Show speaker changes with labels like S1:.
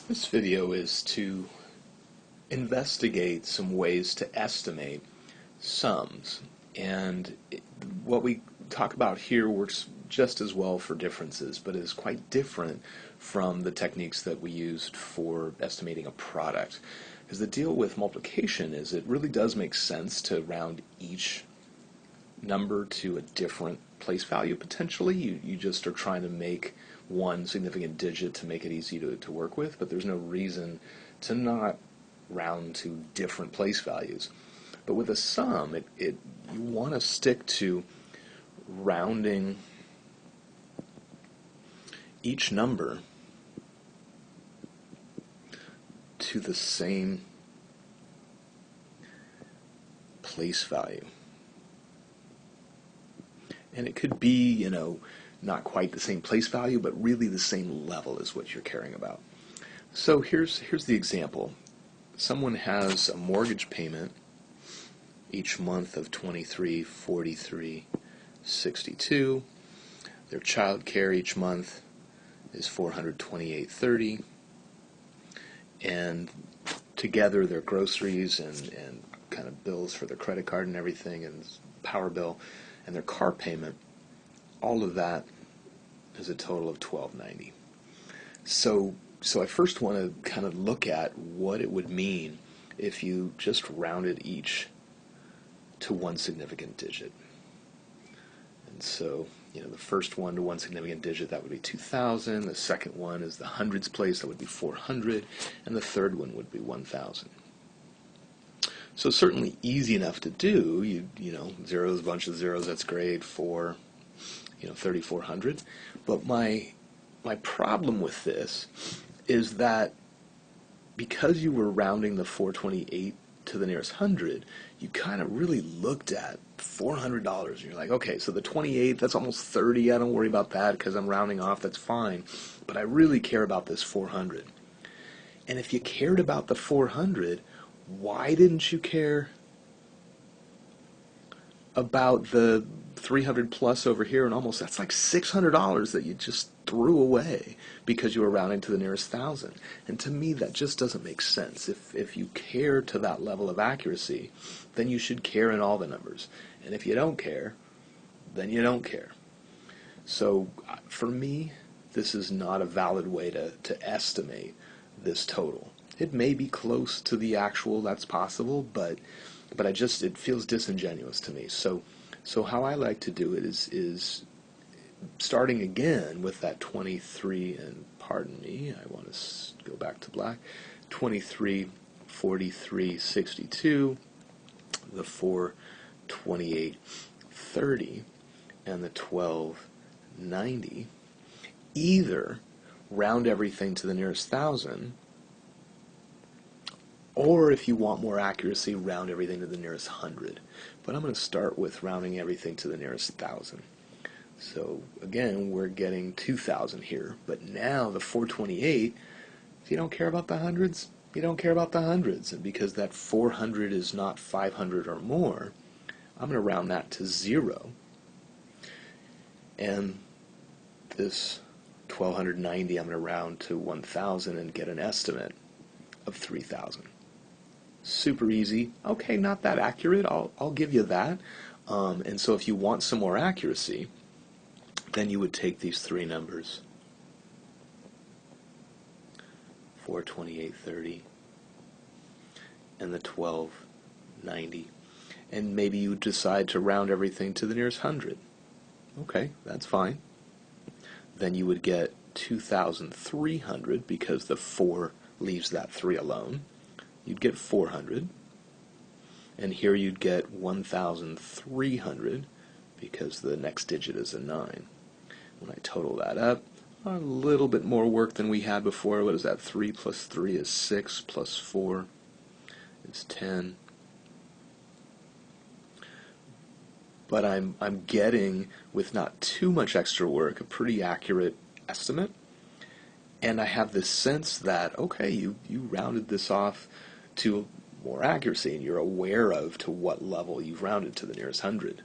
S1: This video is to investigate some ways to estimate sums. What we talk about here works just as well for differences, but is quite different from the techniques that we used for estimating a product. Because the deal with multiplication is it really does make sense to round each number to a different place value potentially. You just are trying to make one significant digit to make it easy to work with, but there's no reason to not round to different place values. But with a sum, you want to stick to rounding each number to the same place value. And it could be, not quite the same place value, but really the same level is what you're caring about. So here's the example. Someone has a mortgage payment each month of $23, $43, $62. Their child care each month is $428, $30. And together their groceries and kind of bills for their credit card and everything, and power bill, and their car payment, all of that is a total of $12.90. So I first want to kind of look at what it would mean if you just rounded each to one significant digit. And so, the first one to one significant digit, that would be 2,000. The second one is the hundreds place, that would be 400. And the third one would be 1,000. So certainly easy enough to do. Zeros, a bunch of zeros, that's great. 4, 3,400. But my problem with this is that because you were rounding the 428 to the nearest hundred, you kind of really looked at $400. And you're like, okay, so the 28, that's almost 30. I don't worry about that because I'm rounding off. That's fine. But I really care about this 400. And if you cared about the 400, why didn't you care about the 300 plus over here? And almost, that's like $600 that you just threw away because you were rounding to the nearest thousand. And to me, that just doesn't make sense. If you care to that level of accuracy, then you should care in all the numbers. And if you don't care, then you don't care. So for me, this is not a valid way to estimate this total. It may be close to the actual, that's possible, but it feels disingenuous to me. So how I like to do it is starting again with that 23, and pardon me, I want to go back to black, 23, 43, 62, the 4, 28, 30, and the 12, 90. Either round everything to the nearest thousand, or if you want more accuracy, round everything to the nearest hundred. But I'm going to start with rounding everything to the nearest thousand. So again, we're getting 2,000 here. But now the 428, if you don't care about the hundreds, you don't care about the hundreds. And because that 400 is not 500 or more, I'm going to round that to 0. And this 1,290, I'm going to round to 1,000 and get an estimate of 3,000. Super easy. Okay, not that accurate. I'll give you that. And so if you want some more accuracy, then you would take these three numbers, 428.30 and the 12.90, and maybe you decide to round everything to the nearest hundred. Okay, that's fine. Then you would get 2,300 because the 4 leaves that 3 alone. You'd get 400, and here you'd get 1,300 because the next digit is a 9. When I total that up, a little bit more work than we had before. What is that? 3 plus 3 is 6, plus 4 is 10. But I'm getting, with not too much extra work, a pretty accurate estimate. And I have this sense that, okay, you rounded this off to more accuracy, and you're aware of to what level you've rounded to the nearest hundred.